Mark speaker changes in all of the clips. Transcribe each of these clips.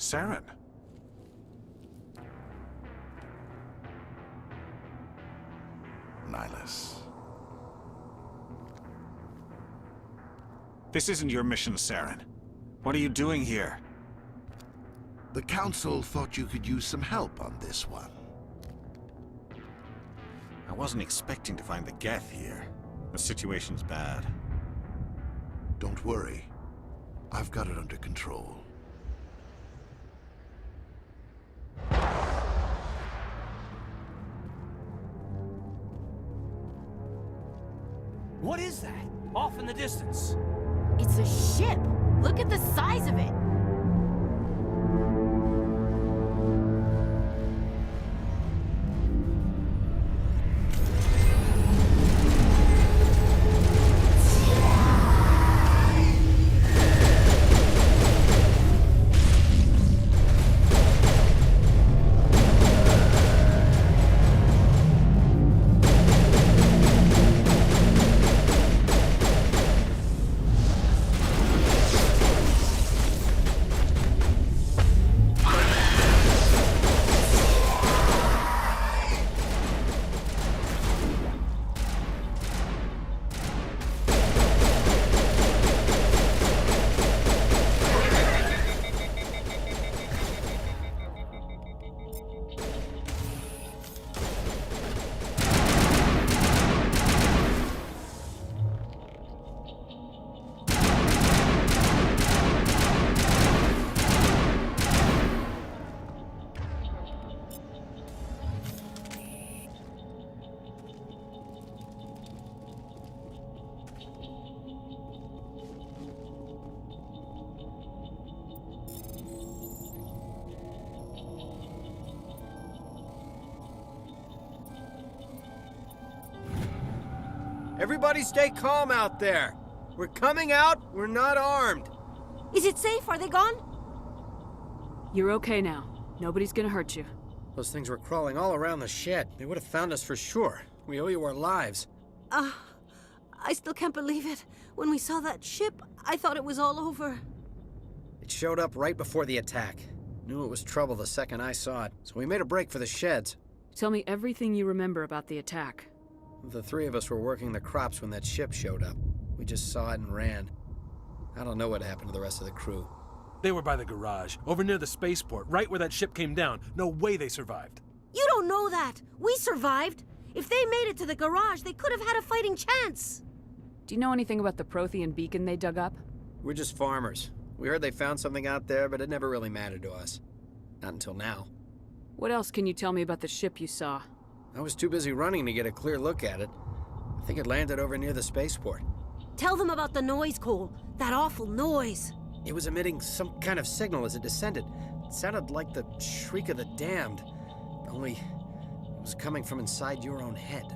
Speaker 1: Saren. Nihilus. This isn't your mission, Saren. What are you doing here?
Speaker 2: The Council thought you could use some help on this one.
Speaker 1: I wasn't expecting to find the Geth here. The situation's bad.
Speaker 2: Don't worry. I've got it under control.
Speaker 3: What is that? Off in the distance.
Speaker 4: It's a ship! Look at the size of it!
Speaker 3: Everybody stay calm out there. We're coming out, we're not armed.
Speaker 4: Is it safe? Are they gone?
Speaker 5: You're okay now. Nobody's gonna hurt you.
Speaker 3: Those things were crawling all around the shed. They would have found us for sure. We owe you our lives.
Speaker 4: I still can't believe it. When we saw that ship, I thought it was all over.
Speaker 3: It showed up right before the attack. Knew it was trouble the second I saw it, so we made a break for the sheds.
Speaker 5: Tell me everything you remember about the attack.
Speaker 3: The three of us were working the crops when that ship showed up. We just saw it and ran. I don't know what happened to the rest of the crew.
Speaker 6: They were by the garage, over near the spaceport, right where that ship came down. No way they survived.
Speaker 4: You don't know that. We survived. If they made it to the garage, they could have had a fighting chance.
Speaker 5: Do you know anything about the Prothean beacon they dug up?
Speaker 3: We're just farmers. We heard they found something out there, but it never really mattered to us. Not until now.
Speaker 5: What else can you tell me about the ship you saw?
Speaker 3: I was too busy running to get a clear look at it. I think it landed over near the spaceport.
Speaker 4: Tell them about the noise, Cole. That awful noise.
Speaker 3: It was emitting some kind of signal as it descended. It sounded like the shriek of the damned. Only it was coming from inside your own head.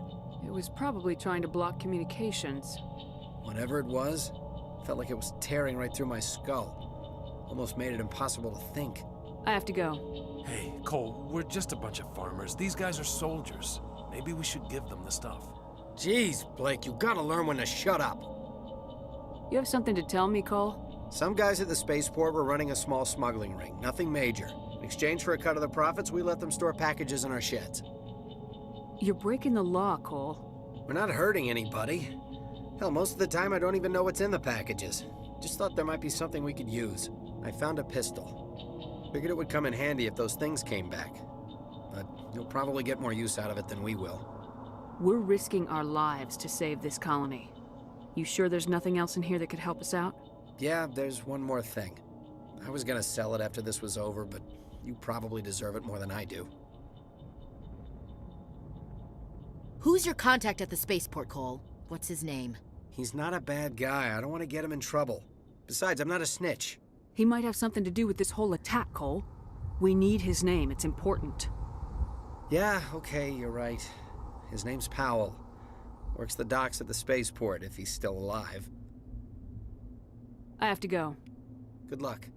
Speaker 5: It was probably trying to block communications.
Speaker 3: Whatever it was, felt like it was tearing right through my skull. Almost made it impossible to think.
Speaker 5: I have to go.
Speaker 6: Hey, Cole, we're just a bunch of farmers. These guys are soldiers. Maybe we should give them the stuff.
Speaker 3: Jeez, Blake, you gotta learn when to shut up.
Speaker 5: You have something to tell me, Cole?
Speaker 3: Some guys at the spaceport were running a small smuggling ring, nothing major. In exchange for a cut of the profits, we let them store packages in our sheds.
Speaker 5: You're breaking the law, Cole.
Speaker 3: We're not hurting anybody. Hell, most of the time I don't even know what's in the packages. Just thought there might be something we could use. I found a pistol. Figured it would come in handy if those things came back. But you'll probably get more use out of it than we will.
Speaker 5: We're risking our lives to save this colony. You sure there's nothing else in here that could help us out?
Speaker 3: Yeah, there's one more thing. I was gonna sell it after this was over, but you probably deserve it more than I do.
Speaker 4: Who's your contact at the spaceport, Cole? What's his name?
Speaker 3: He's not a bad guy. I don't want to get him in trouble. Besides, I'm not a snitch.
Speaker 5: He might have something to do with this whole attack, Cole. We need his name. It's important.
Speaker 3: Yeah, okay, you're right. His name's Powell. Works the docks at the spaceport, if he's still alive.
Speaker 5: I have to go.
Speaker 3: Good luck.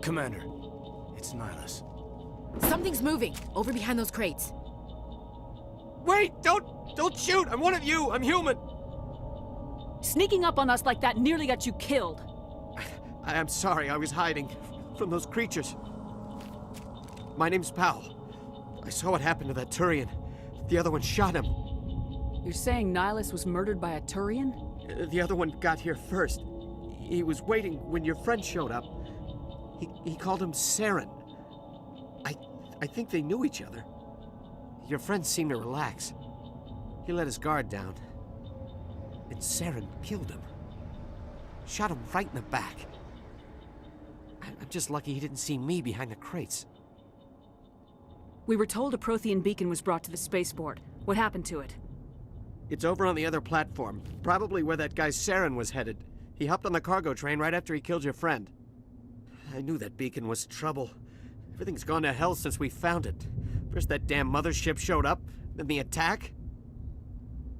Speaker 7: Commander, it's Nihilus.
Speaker 8: Something's moving, over behind those crates.
Speaker 3: Wait! Don't shoot! I'm one of you! I'm human!
Speaker 5: Sneaking up on us like that nearly got you killed.
Speaker 3: I'm sorry, I was hiding from those creatures. My name's Powell. I saw what happened to that Turian. The other one shot him.
Speaker 5: You're saying Nihilus was murdered by a Turian?
Speaker 3: The other one got here first. He was waiting when your friend showed up. He called him Saren. I think they knew each other. Your friend seemed to relax. He let his guard down. And Saren killed him. Shot him right in the back. I'm just lucky he didn't see me behind the crates.
Speaker 5: We were told a Prothean beacon was brought to the spaceport. What happened to it?
Speaker 3: It's over on the other platform. Probably where that guy Saren was headed. He hopped on the cargo train right after he killed your friend. I knew that beacon was trouble. Everything's gone to hell since we found it. First that damn mothership showed up, then the attack.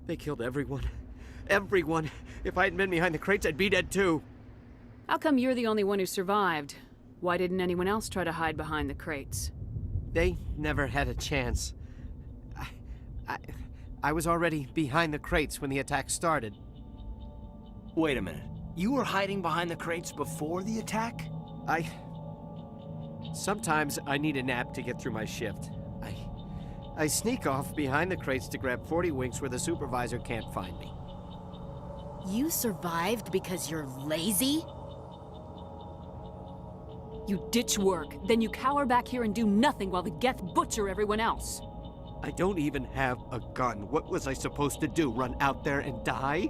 Speaker 3: They killed everyone. Everyone. If I hadn't been behind the crates, I'd be dead too.
Speaker 5: How come you're the only one who survived? Why didn't anyone else try to hide behind the crates?
Speaker 3: They never had a chance. I was already behind the crates when the attack started.
Speaker 7: Wait a minute. You were hiding behind the crates before the attack?
Speaker 3: Sometimes I need a nap to get through my shift. I sneak off behind the crates to grab 40 winks where the supervisor can't find me.
Speaker 8: You survived because you're lazy?
Speaker 5: You ditch work, then you cower back here and do nothing while the Geth butcher everyone else.
Speaker 3: I don't even have a gun. What was I supposed to do? Run out there and die?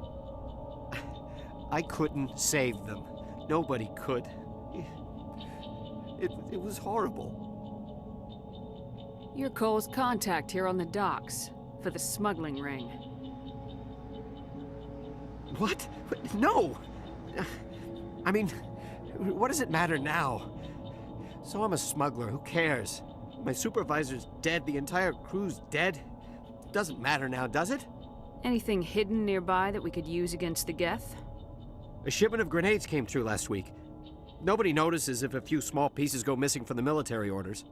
Speaker 3: I couldn't save them. Nobody could. It was horrible.
Speaker 5: You're Cole's contact here on the docks for the smuggling ring.
Speaker 3: What? No! I mean, what does it matter now? So I'm a smuggler, who cares? My supervisor's dead, the entire crew's dead. Doesn't matter now, does it?
Speaker 5: Anything hidden nearby that we could use against the Geth?
Speaker 3: A shipment of grenades came through last week. Nobody notices if a few small pieces go missing from the military orders.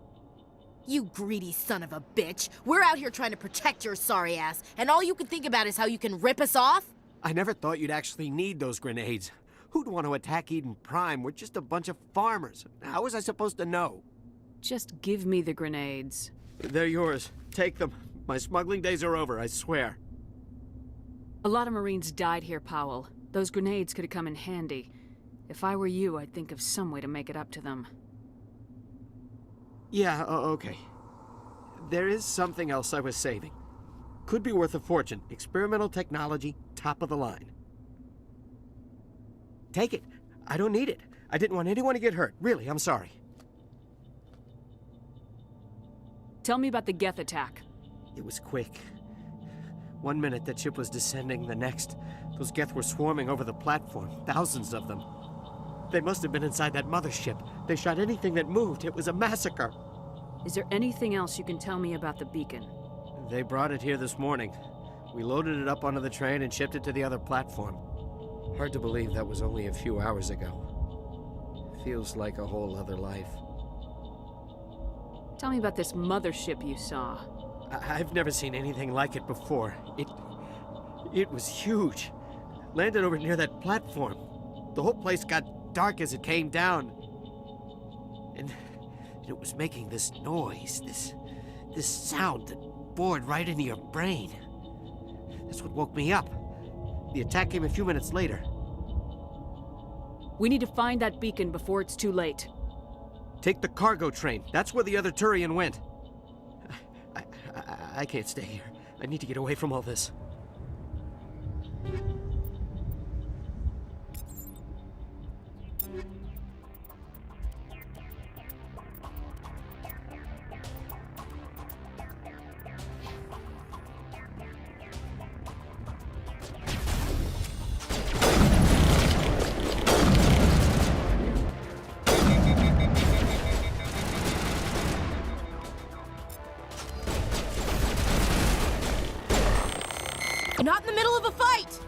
Speaker 8: You greedy son of a bitch. We're out here trying to protect your sorry ass, and all you can think about is how you can rip us off?
Speaker 3: I never thought you'd actually need those grenades. Who'd want to attack Eden Prime? We're just a bunch of farmers. How was I supposed to know?
Speaker 5: Just give me the grenades.
Speaker 3: They're yours. Take them. My smuggling days are over, I swear.
Speaker 5: A lot of Marines died here, Powell. Those grenades could have come in handy. If I were you, I'd think of some way to make it up to them.
Speaker 3: Yeah, okay. There is something else I was saving. Could be worth a fortune. Experimental technology, top of the line. Take it. I don't need it. I didn't want anyone to get hurt. Really, I'm sorry.
Speaker 5: Tell me about the Geth attack.
Speaker 3: It was quick. 1 minute that ship was descending, the next, those Geth were swarming over the platform. Thousands of them. They must have been inside that mothership. They shot anything that moved. It was a massacre.
Speaker 5: Is there anything else you can tell me about the beacon?
Speaker 3: They brought it here this morning. We loaded it up onto the train and shipped it to the other platform. Hard to believe that was only a few hours ago. Feels like a whole other life.
Speaker 5: Tell me about this mothership you saw.
Speaker 3: I've never seen anything like it before. It was huge. Landed over near that platform. The whole place got dark as it came down. And it was making this noise, this sound that bored right into your brain. That's what woke me up. The attack came a few minutes later.
Speaker 5: We need to find that beacon before it's too late.
Speaker 3: Take the cargo train. That's where the other Turian went. I can't stay here. I need to get away from all this.
Speaker 8: Not in the middle of a fight!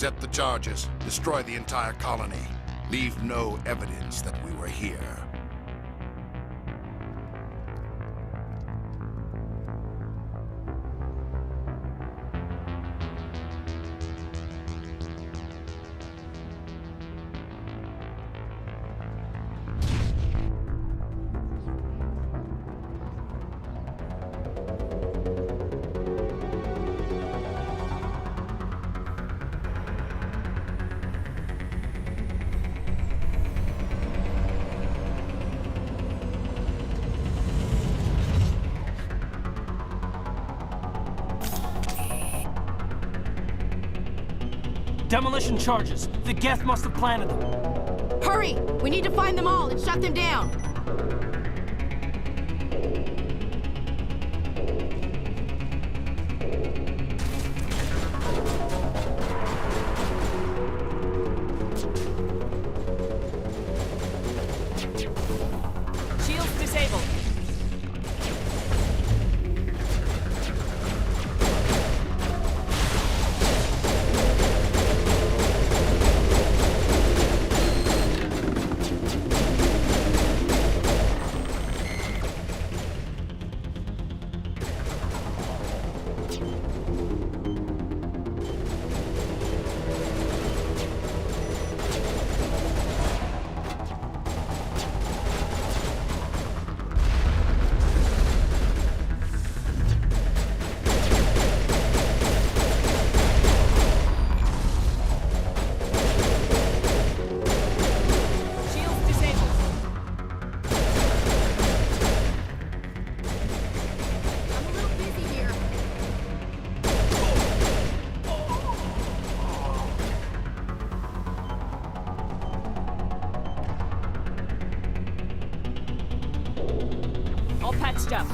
Speaker 2: Set the charges. Destroy the entire colony. Leave no evidence that we were here.
Speaker 9: Demolition charges. The Geth must have planted them.
Speaker 8: Hurry! We need to find them all and shut them down.
Speaker 5: Shields disabled. All patched up.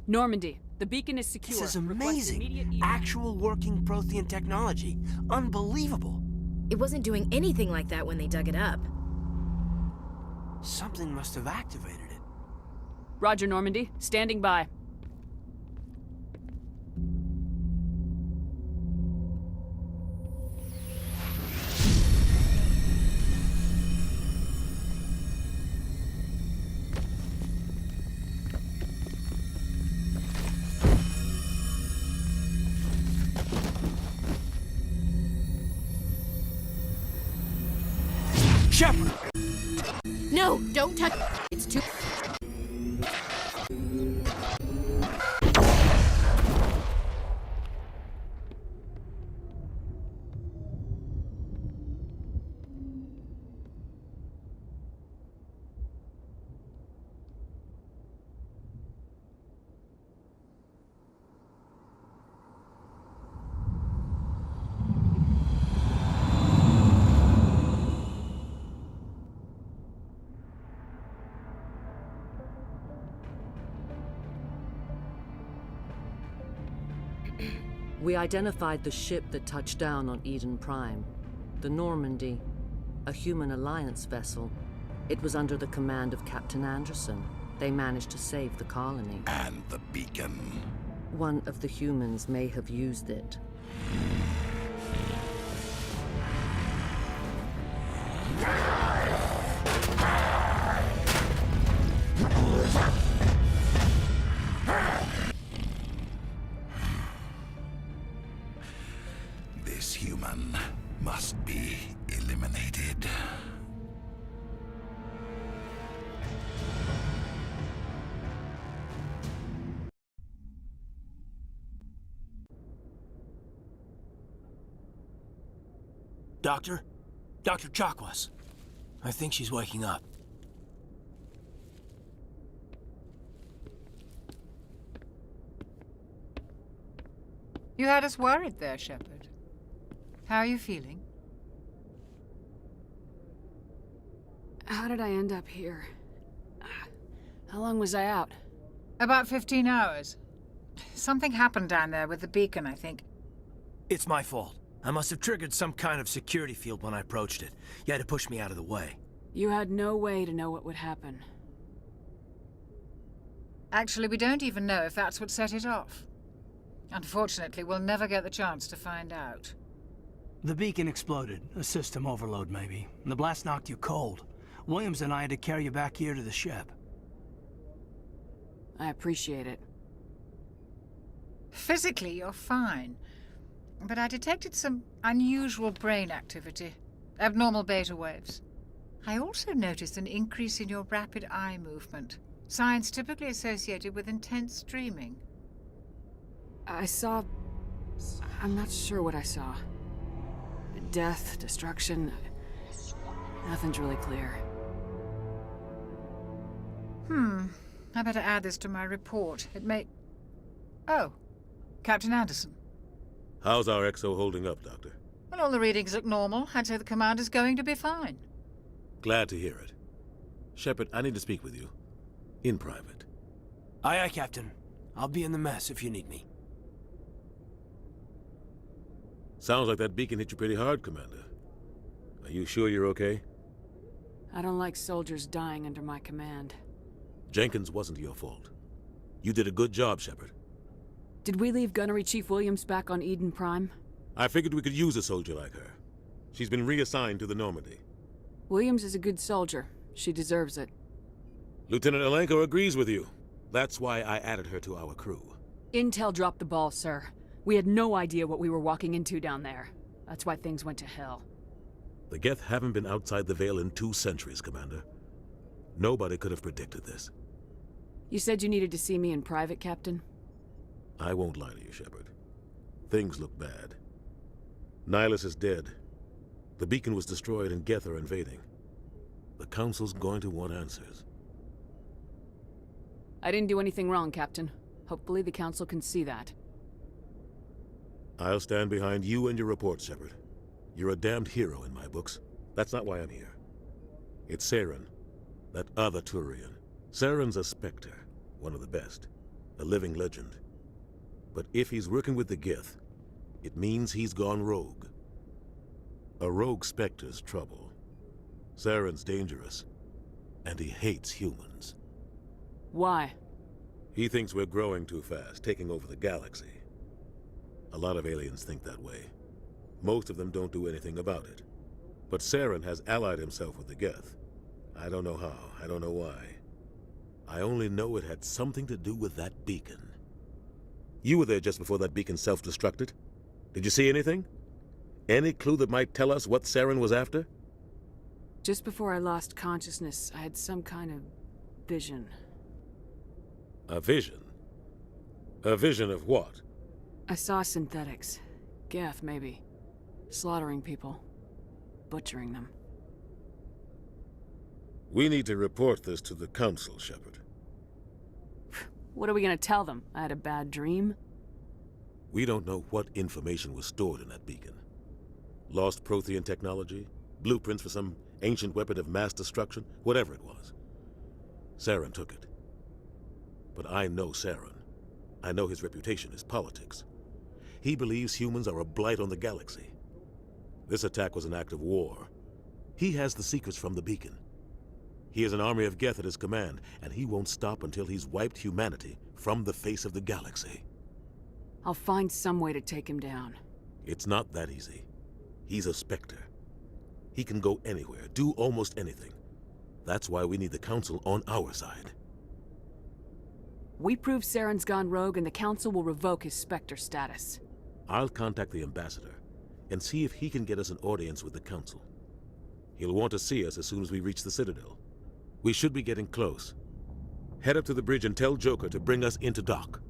Speaker 5: Normandy, the beacon is secure.
Speaker 7: This is
Speaker 5: Request immediate
Speaker 7: amazing. Actual working Prothean technology. Unbelievable.
Speaker 8: It wasn't doing anything like that when they dug it up.
Speaker 7: Something must have activated it.
Speaker 5: Roger, Normandy. Standing by.
Speaker 7: Shepard!
Speaker 8: No, don't touch. It's too.
Speaker 10: We identified the ship that touched down on Eden Prime. The Normandy, a human alliance vessel. It was under the command of Captain Anderson. They managed to save the colony.
Speaker 2: And the beacon.
Speaker 10: One of the humans may have used it.
Speaker 2: This human must be eliminated.
Speaker 7: Doctor? Dr. Chakwas. I think she's waking up.
Speaker 11: You had us worried there, Shepard. How are you feeling?
Speaker 5: How did I end up here? How long was I out?
Speaker 11: About 15 hours. Something happened down there with the beacon, I think.
Speaker 7: It's my fault. I must have triggered some kind of security field when I approached it. You had to push me out of the way.
Speaker 5: You had no way to know what would happen.
Speaker 11: Actually, we don't even know if that's what set it off. Unfortunately, we'll never get the chance to find out.
Speaker 9: The beacon exploded. A system overload, maybe. The blast knocked you cold. Williams and I had to carry you back here to the ship.
Speaker 5: I appreciate it.
Speaker 11: Physically, you're fine. But I detected some unusual brain activity. Abnormal beta waves. I also noticed an increase in your rapid eye movement. Signs typically associated with intense dreaming.
Speaker 5: I saw... I'm not sure what I saw. Death, destruction... Nothing's really clear.
Speaker 11: I better add this to my report. It may... Oh, Captain Anderson.
Speaker 12: How's our XO holding up, Doctor?
Speaker 11: Well, all the readings look normal. I'd say the commander's going to be fine.
Speaker 12: Glad to hear it. Shepard, I need to speak with you. In private.
Speaker 7: Aye, aye, Captain. I'll be in the mess if you need me.
Speaker 12: Sounds like that beacon hit you pretty hard, Commander. Are you sure you're okay?
Speaker 5: I don't like soldiers dying under my command.
Speaker 12: Jenkins wasn't your fault. You did a good job, Shepard.
Speaker 5: Did we leave Gunnery Chief Williams back on Eden Prime?
Speaker 12: I figured we could use a soldier like her. She's been reassigned to the Normandy.
Speaker 5: Williams is a good soldier. She deserves it.
Speaker 12: Lieutenant Alenko agrees with you. That's why I added her to our crew.
Speaker 5: Intel dropped the ball, sir. We had no idea what we were walking into down there. That's why things went to hell.
Speaker 12: The Geth haven't been outside the Veil in 2 centuries, Commander. Nobody could have predicted this.
Speaker 5: You said you needed to see me in private, Captain?
Speaker 12: I won't lie to you, Shepard. Things look bad. Nihilus is dead. The beacon was destroyed and Geth are invading. The Council's going to want answers.
Speaker 5: I didn't do anything wrong, Captain. Hopefully the Council can see that.
Speaker 12: I'll stand behind you and your report, Shepard. You're a damned hero in my books. That's not why I'm here. It's Saren, that other Turian. Saren's a Spectre, one of the best. a living legend. But if he's working with the Geth, it means he's gone rogue. A rogue Spectre's trouble. Saren's dangerous, and he hates humans.
Speaker 5: Why?
Speaker 12: He thinks we're growing too fast, taking over the galaxy. A lot of aliens think that way. Most of them don't do anything about it. But Saren has allied himself with the Geth. I don't know how, I don't know why. I only know it had something to do with that beacon. You were there just before that beacon self-destructed. Did you see anything? Any clue that might tell us what Saren was after?
Speaker 5: Just before I lost consciousness, I had some kind of vision.
Speaker 12: A vision? A vision of what?
Speaker 5: I saw synthetics. Geth, maybe. Slaughtering people. Butchering them.
Speaker 12: We need to report this to the Council, Shepard.
Speaker 5: What are we gonna tell them? I had a bad dream?
Speaker 12: We don't know what information was stored in that beacon. Lost Prothean technology? Blueprints for some ancient weapon of mass destruction? Whatever it was. Saren took it. But I know Saren. I know his reputation is politics. He believes humans are a blight on the galaxy. This attack was an act of war. He has the secrets from the beacon. He has an army of Geth at his command, and he won't stop until he's wiped humanity from the face of the galaxy.
Speaker 5: I'll find some way to take him down.
Speaker 12: It's not that easy. He's a Spectre. He can go anywhere, do almost anything. That's why we need the Council on our side.
Speaker 5: We prove Saren's gone rogue and the Council will revoke his Spectre status.
Speaker 12: I'll contact the Ambassador and see if he can get us an audience with the Council. He'll want to see us as soon as we reach the Citadel. We should be getting close. Head up to the bridge and tell Joker to bring us into dock.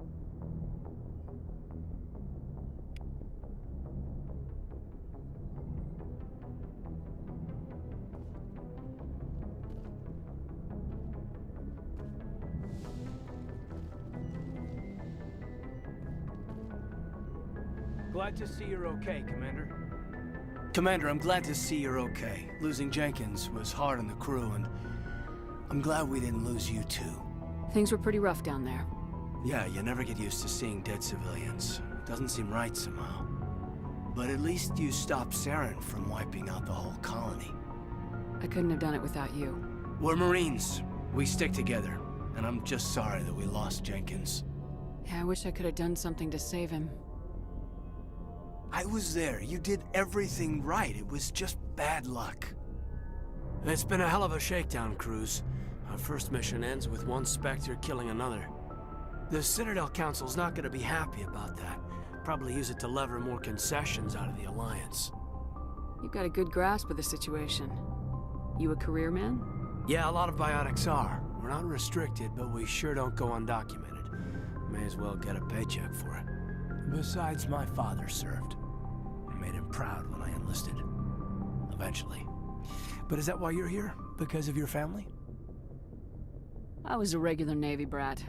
Speaker 9: Glad to see you're okay, Commander. Commander, I'm glad to see you're okay. Losing Jenkins was hard on the crew, and I'm glad we didn't lose you too.
Speaker 5: Things were pretty rough down there.
Speaker 9: Yeah, you never get used to seeing dead civilians. It doesn't seem right somehow. But at least you stopped Saren from wiping out the whole colony.
Speaker 5: I couldn't have done it without you.
Speaker 9: We're Marines. We stick together. And I'm just sorry that we lost Jenkins.
Speaker 5: Yeah, I wish I could have done something to save him.
Speaker 9: I was there. You did everything right. It was just bad luck. It's been a hell of a shakedown, Cruz. Our first mission ends with one Spectre killing another. The Citadel Council's not gonna be happy about that. Probably use it to lever more concessions out of the Alliance.
Speaker 5: You've got a good grasp of the situation. You a career man?
Speaker 9: Yeah, a lot of biotics are. We're not restricted, but we sure don't go undocumented. May as well get a paycheck for it. Besides, my father served. I made him proud when I enlisted. Eventually. But is that why you're here? Because of your family?
Speaker 5: I was a regular Navy brat.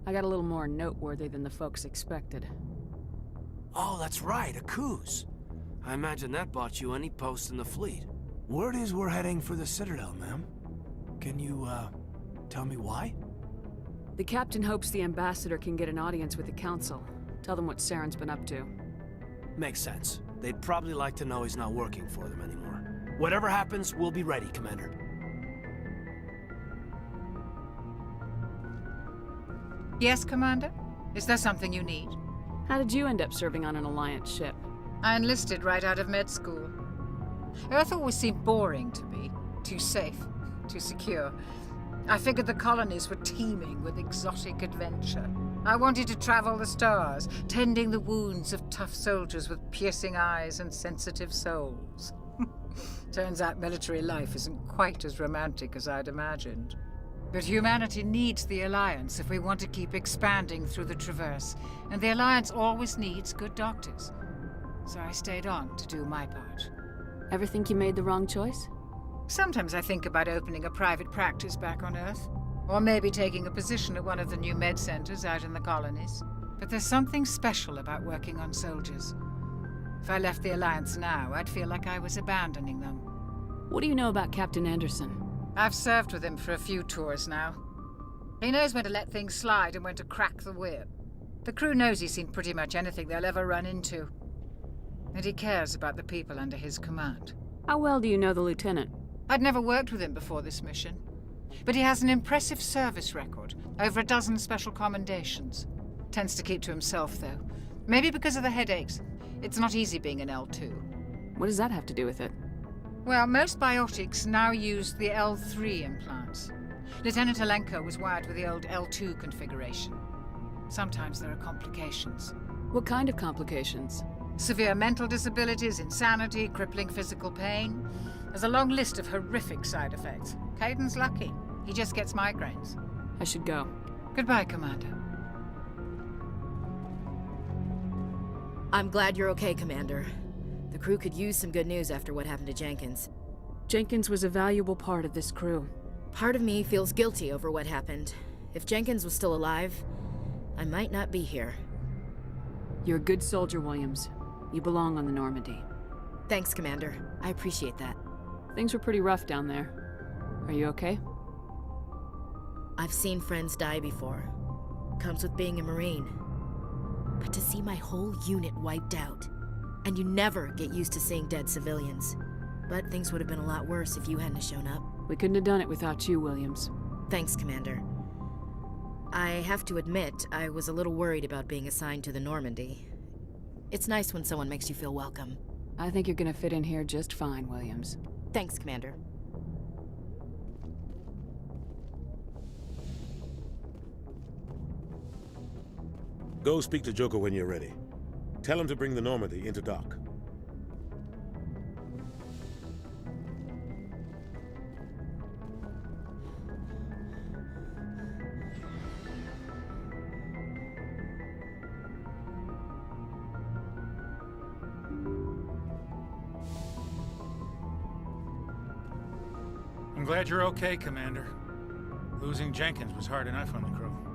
Speaker 5: I got a little more noteworthy than the folks expected.
Speaker 9: Oh, that's right, a Coos. I imagine that bought you any post in the fleet. Word is we're heading for the Citadel, ma'am. Can you, tell me why?
Speaker 5: The captain hopes the Ambassador can get an audience with the Council. Tell them what Saren's been up to.
Speaker 9: Makes sense. They'd probably like to know he's not working for them anymore. Whatever happens, we'll be ready, Commander.
Speaker 11: Yes, Commander? Is there something you need?
Speaker 5: How did you end up serving on an Alliance ship?
Speaker 11: I enlisted right out of med school. Earth always seemed boring to me. Too safe, too secure. I figured the colonies were teeming with exotic adventure. I wanted to travel the stars, tending the wounds of tough soldiers with piercing eyes and sensitive souls. Turns out military life isn't quite as romantic as I'd imagined. But humanity needs the Alliance if we want to keep expanding through the Traverse, and the Alliance always needs good doctors. So I stayed on to do my part.
Speaker 5: Ever think you made the wrong choice?
Speaker 11: Sometimes I think about opening a private practice back on Earth. Or maybe taking a position at one of the new med centers out in the colonies. But there's something special about working on soldiers. If I left the Alliance now, I'd feel like I was abandoning them.
Speaker 5: What do you know about Captain Anderson?
Speaker 11: I've served with him for a few tours now. He knows when to let things slide and when to crack the whip. The crew knows he's seen pretty much anything they'll ever run into. And he cares about the people under his command.
Speaker 5: How well do you know the lieutenant?
Speaker 11: I'd never worked with him before this mission. But he has an impressive service record, over a dozen special commendations. Tends to keep to himself, though. Maybe because of the headaches. It's not easy being an L2.
Speaker 5: What does that have to do with it?
Speaker 11: Well, most biotics now use the L3 implants. Lieutenant Alenko was wired with the old L2 configuration. Sometimes there are complications.
Speaker 5: What kind of complications?
Speaker 11: Severe mental disabilities, insanity, crippling physical pain. There's a long list of horrific side effects. Caden's lucky. He just gets migraines.
Speaker 5: I should go.
Speaker 11: Goodbye, Commander.
Speaker 8: I'm glad you're okay, Commander. The crew could use some good news after what happened to Jenkins.
Speaker 5: Jenkins was a valuable part of this crew.
Speaker 8: Part of me feels guilty over what happened. If Jenkins was still alive, I might not be here.
Speaker 5: You're a good soldier, Williams. You belong on the Normandy.
Speaker 8: Thanks, Commander. I appreciate that.
Speaker 5: Things were pretty rough down there. Are you okay?
Speaker 8: I've seen friends die before. Comes with being a Marine. But to see my whole unit wiped out, and you never get used to seeing dead civilians. But things would have been a lot worse if you hadn't shown up.
Speaker 5: We couldn't have done it without you, Williams.
Speaker 8: Thanks, Commander. I have to admit, I was a little worried about being assigned to the Normandy. It's nice when someone makes you feel welcome.
Speaker 5: I think you're gonna fit in here just fine, Williams.
Speaker 8: Thanks, Commander.
Speaker 12: Go speak to Joker when you're ready. Tell him to bring the Normandy into dock.
Speaker 13: I'm glad you're okay, Commander. Losing Jenkins was hard enough on the crew.